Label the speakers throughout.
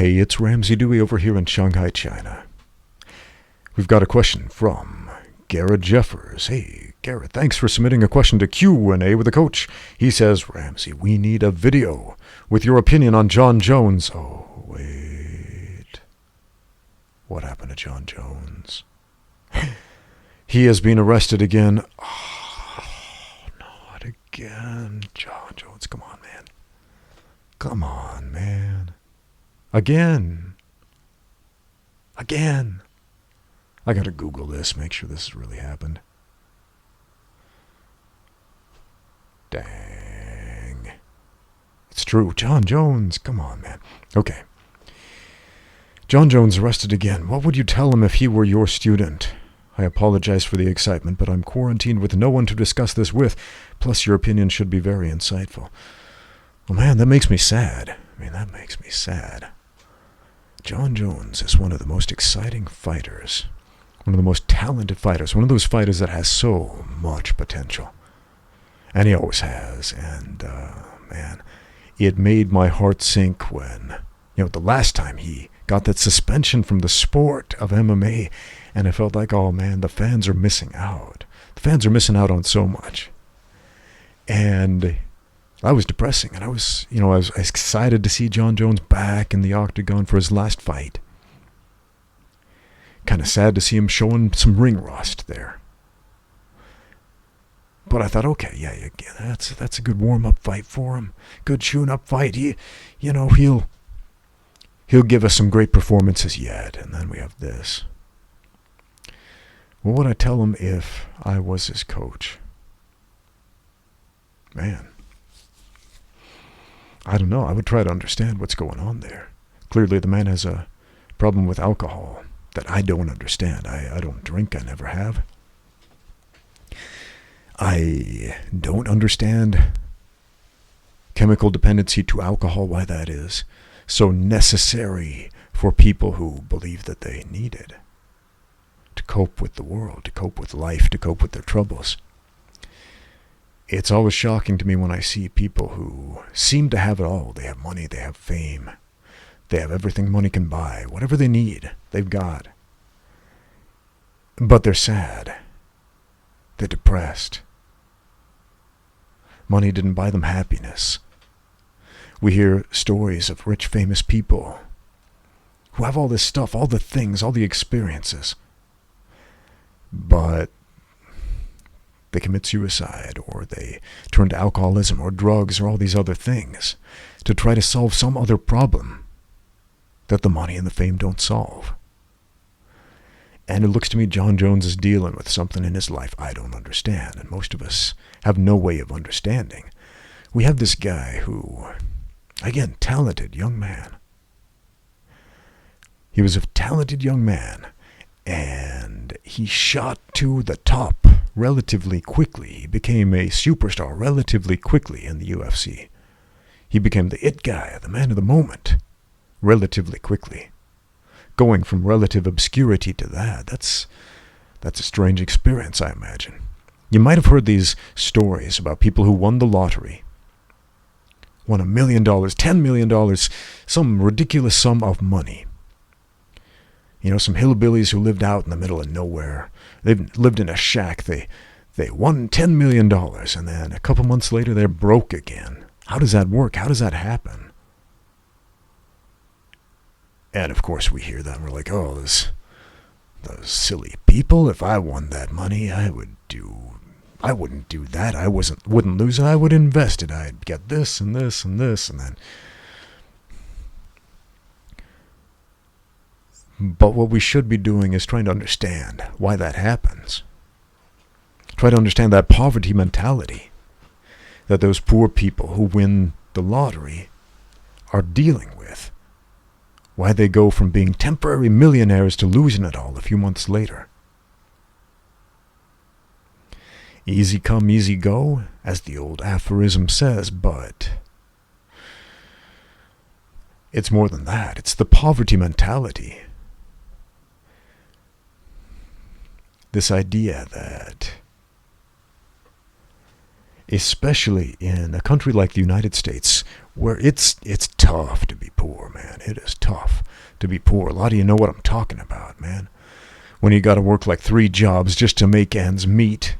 Speaker 1: Hey, it's Ramsey Dewey over here in Shanghai, China. We've got a question from Garrett Jeffers. Hey, Garrett, thanks for submitting a question to Q&A with the coach. He says, Ramsey, we need a video with your opinion on Jon Jones. Oh, wait. What happened to Jon Jones? He has been arrested again. Oh, not again. Jon Jones, come on, man. Come on, man. Again. I gotta Google this, make sure this has really happened. Dang. It's true. Jon Jones. Come on, man. Okay. Jon Jones arrested again. What would you tell him if he were your student? I apologize for the excitement, but I'm quarantined with no one to discuss this with. Plus, your opinion should be very insightful. Well, man, that makes me sad. That makes me sad. Jon Jones is one of the most exciting fighters, one of the most talented fighters, one of those fighters that has so much potential. And he always has. And, man, it made my heart sink when, the last time he got that suspension from the sport of MMA, and I felt like, oh, man, the fans are missing out. The fans are missing out on so much. And I was depressing, and I was excited to see Jon Jones back in the octagon for his last fight. Kind of sad to see him showing some ring rust there. But I thought, okay, yeah, that's a good warm-up fight for him. Good tune-up fight. He'll give us some great performances yet, and then we have this. What would I tell him if I was his coach? Man. I don't know. I would try to understand what's going on there. Clearly, the man has a problem with alcohol that I don't understand. I don't drink. I never have. I don't understand chemical dependency to alcohol, why that is so necessary for people who believe that they need it to cope with the world, to cope with life, to cope with their troubles. It's always shocking to me when I see people who seem to have it all. They have money, they have fame, they have everything money can buy. Whatever they need, they've got. But they're sad. They're depressed. Money didn't buy them happiness. We hear stories of rich, famous people who have all this stuff, all the things, all the experiences, but they commit suicide, or they turn to alcoholism or drugs or all these other things to try to solve some other problem that the money and the fame don't solve. And it looks to me Jon Jones is dealing with something in his life I don't understand, and most of us have no way of understanding. We have this guy who, again, talented young man. He was a talented young man, and he shot to the top relatively quickly. He became a superstar relatively quickly in the UFC. He became the it guy, the man of the moment, relatively quickly. Going from relative obscurity to that's a strange experience, I imagine. You might have heard these stories about people who won the lottery, won $1 million, $10 million, some ridiculous sum of money. Some hillbillies who lived out in the middle of nowhere. They've lived in a shack. They won $10 million, and then a couple months later, they're broke again. How does that work? How does that happen? And, of course, we hear that, and we're like, oh, those silly people. If I won that money, I wouldn't do that. I wouldn't lose it. I would invest it. I'd get this and this and this, and then... But what we should be doing is trying to understand why that happens. Try to understand that poverty mentality that those poor people who win the lottery are dealing with. Why they go from being temporary millionaires to losing it all a few months later. Easy come, easy go, as the old aphorism says, but it's more than that. It's the poverty mentality. This idea that, especially in a country like the United States, where it's tough to be poor, man. It is tough to be poor. A lot of you know what I'm talking about, man. When you got to work like 3 jobs just to make ends meet,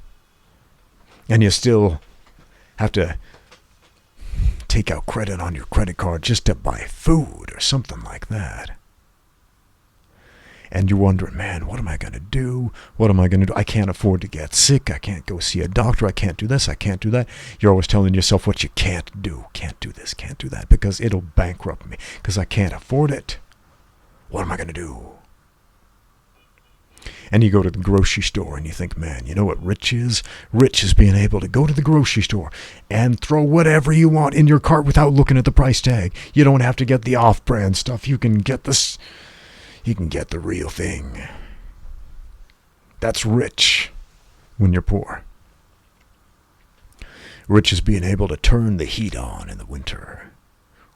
Speaker 1: and you still have to take out credit on your credit card just to buy food or something like that. And you're wondering, man, what am I going to do? What am I going to do? I can't afford to get sick. I can't go see a doctor. I can't do this. I can't do that. You're always telling yourself what you can't do. Can't do this, can't do that, because it'll bankrupt me, because I can't afford it. What am I going to do? And you go to the grocery store and you think, man, you know what rich is? Rich is being able to go to the grocery store and throw whatever you want in your cart without looking at the price tag. You don't have to get the off-brand stuff. You can get this. You can get the real thing. That's rich when you're poor. Rich is being able to turn the heat on in the winter,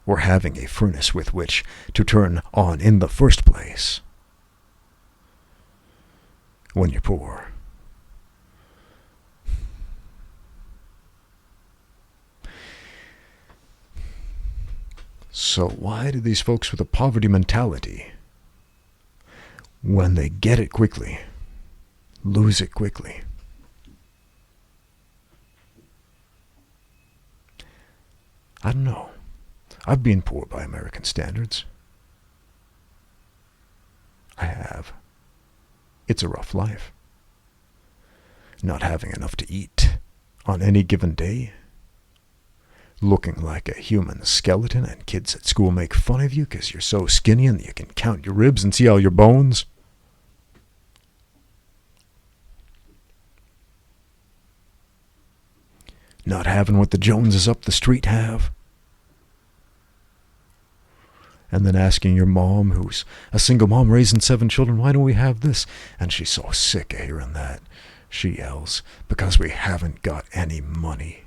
Speaker 1: or having a furnace with which to turn on in the first place. When you're poor. So why do these folks with a poverty mentality, when they get it quickly, lose it quickly? I don't know. I've been poor by American standards. I have. It's a rough life. Not having enough to eat on any given day. Looking like a human skeleton, and kids at school make fun of you because you're so skinny and you can count your ribs and see all your bones. Not having what the Joneses up the street have. And then asking your mom, who's a single mom raising 7 children, why don't we have this? And she's so sick of hearing that. She yells, because we haven't got any money.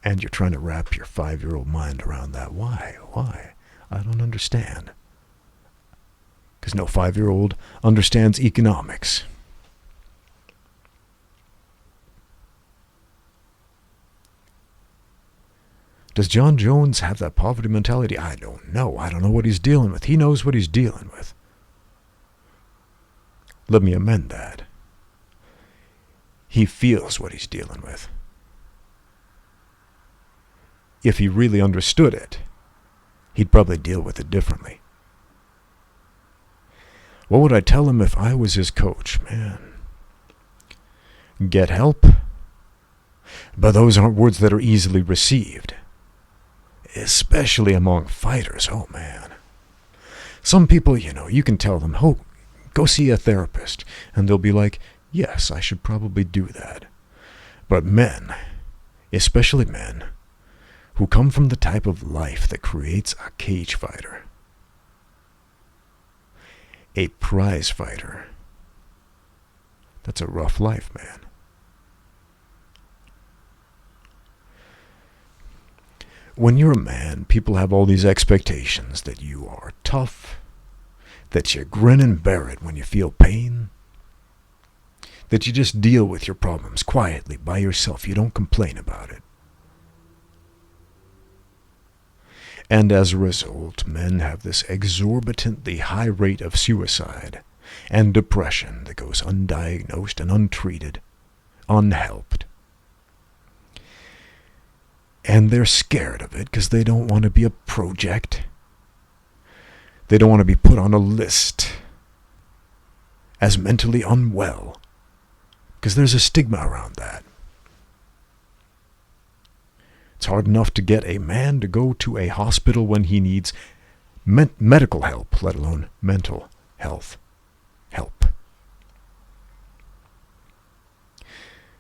Speaker 1: And you're trying to wrap your 5-year-old mind around that. Why? Why? I don't understand. Because no 5-year-old understands economics. Does Jon Jones have that poverty mentality? I don't know. I don't know what he's dealing with. He knows what he's dealing with. Let me amend that. He feels what he's dealing with. If he really understood it, he'd probably deal with it differently. What would I tell him if I was his coach? Man, get help. But those aren't words that are easily received. Especially among fighters. Oh, man. Some people, you can tell them, oh, go see a therapist. And they'll be like, yes, I should probably do that. But men, especially men, who come from the type of life that creates a cage fighter, a prize fighter, that's a rough life, man. When you're a man, people have all these expectations that you are tough, that you grin and bear it when you feel pain, that you just deal with your problems quietly by yourself. You don't complain about it. And as a result, men have this exorbitantly high rate of suicide and depression that goes undiagnosed and untreated, unhelped. And they're scared of it because they don't want to be a project. They don't want to be put on a list as mentally unwell, because there's a stigma around that. It's hard enough to get a man to go to a hospital when he needs medical help, let alone mental health help.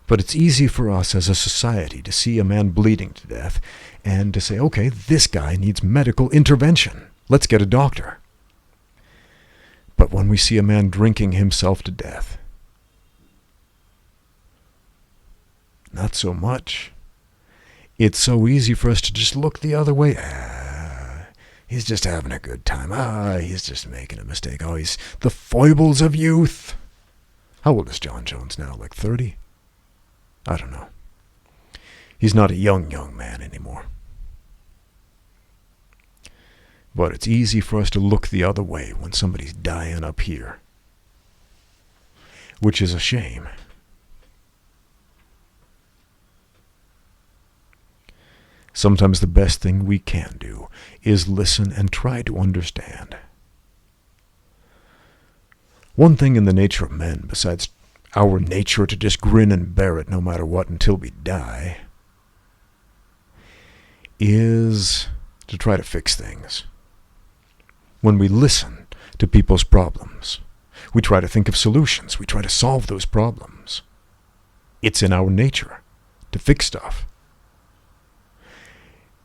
Speaker 1: But it's easy for us as a society to see a man bleeding to death and to say, okay, this guy needs medical intervention. Let's get a doctor. But when we see a man drinking himself to death, not so much. It's so easy for us to just look the other way. He's just having a good time. He's just making a mistake. He's the foibles of youth. How old is Jon Jones now? Like 30? I don't know. He's not a young man anymore. But it's easy for us to look the other way when somebody's dying up here, which is a shame. Sometimes the best thing we can do is listen and try to understand. One thing in the nature of men, besides our nature to just grin and bear it no matter what until we die, is to try to fix things. When we listen to people's problems, we try to think of solutions. We try to solve those problems. It's in our nature to fix stuff.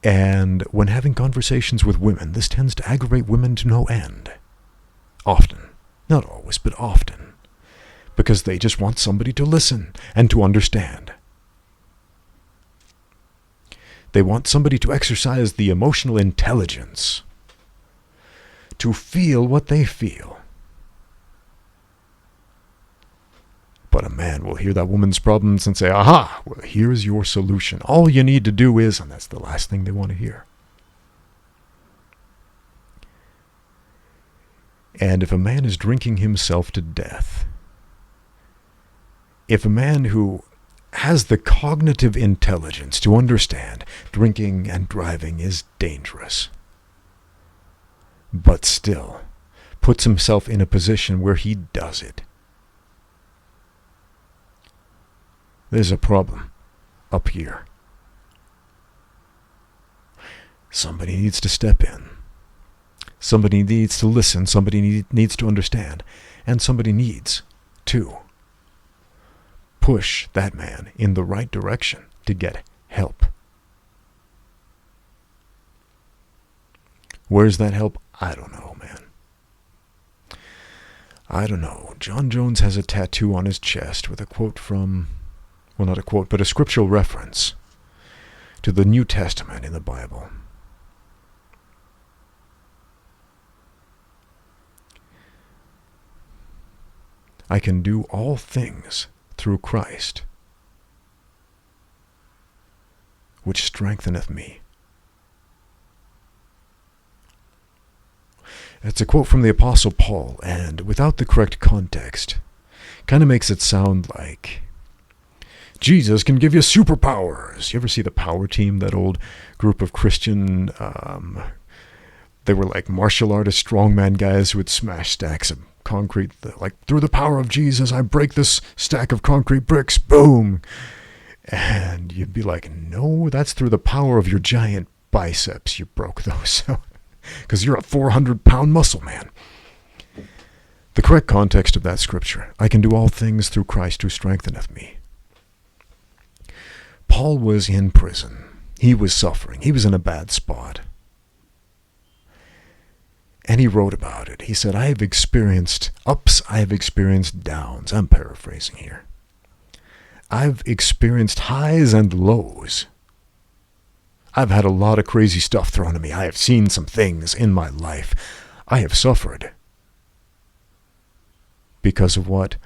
Speaker 1: And when having conversations with women, this tends to aggravate women to no end. Often. Not always, but often. Because they just want somebody to listen and to understand. They want somebody to exercise the emotional intelligence to feel what they feel. But a man will hear that woman's problems and say, aha, well, here's your solution. All you need to do is, and that's the last thing they want to hear. And if a man is drinking himself to death, if a man who has the cognitive intelligence to understand drinking and driving is dangerous, but still puts himself in a position where he does it, there's a problem up here. Somebody needs to step in. Somebody needs to listen. Somebody needs to understand. And somebody needs to push that man in the right direction to get help. Where's that help? I don't know, man. I don't know. Jon Jones has a tattoo on his chest with a quote from, well, not a quote, but a scriptural reference to the New Testament in the Bible. I can do all things through Christ, which strengtheneth me. It's a quote from the Apostle Paul, and without the correct context, kind of makes it sound like Jesus can give you superpowers. You ever see the Power Team, that old group of Christian, they were like martial artist strongman guys who would smash stacks of concrete, like, through the power of Jesus, I break this stack of concrete bricks, boom. And you'd be like, no, that's through the power of your giant biceps you broke those. Because you're a 400-pound muscle man. The correct context of that scripture, I can do all things through Christ who strengtheneth me. Paul was in prison. He was suffering. He was in a bad spot. And he wrote about it. He said, I have experienced ups, I have experienced downs. I'm paraphrasing here. I've experienced highs and lows. I've had a lot of crazy stuff thrown at me. I have seen some things in my life. I have suffered because of what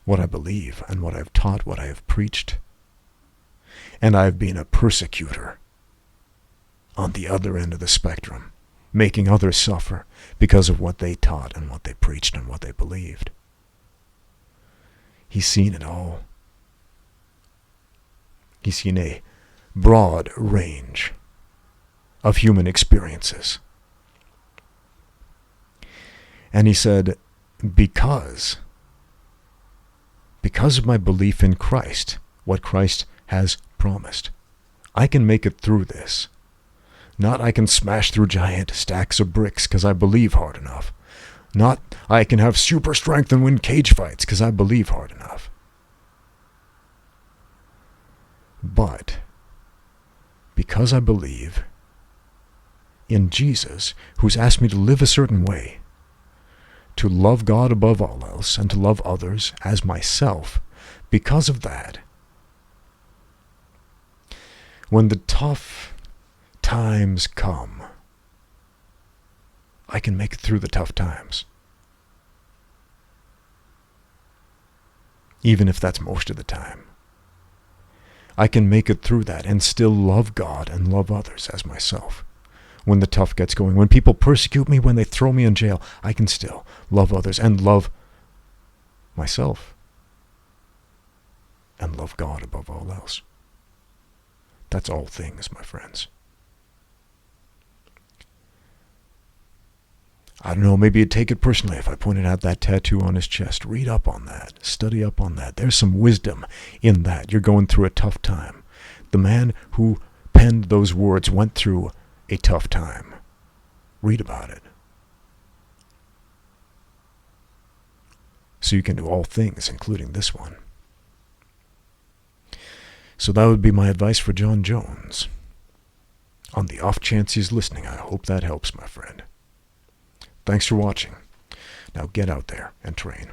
Speaker 1: I believe and what I've taught, what I have preached. And I've been a persecutor on the other end of the spectrum, making others suffer because of what they taught and what they preached and what they believed. He's seen it all. He's seen a broad range of human experiences. And he said, because of my belief in Christ, what Christ has promised, I can make it through this. Not I can smash through giant stacks of bricks because I believe hard enough. Not I can have super strength and win cage fights because I believe hard enough. But because I believe in Jesus, who's asked me to live a certain way, to love God above all else and to love others as myself, because of that, when the tough times come, I can make it through the tough times. Even if that's most of the time. I can make it through that and still love God and love others as myself. when the tough gets going. When people persecute me, when they throw me in jail, I can still love others and love myself and love God above all else. That's all things, my friends. I don't know, maybe you'd take it personally if I pointed out that tattoo on his chest. Read up on that. Study up on that. There's some wisdom in that. You're going through a tough time. The man who penned those words went through a tough time. Read about it. So you can do all things, including this one. So that would be my advice for Jon Jones. On the off chance he's listening, I hope that helps, my friend. Thanks for watching. Now get out there and train.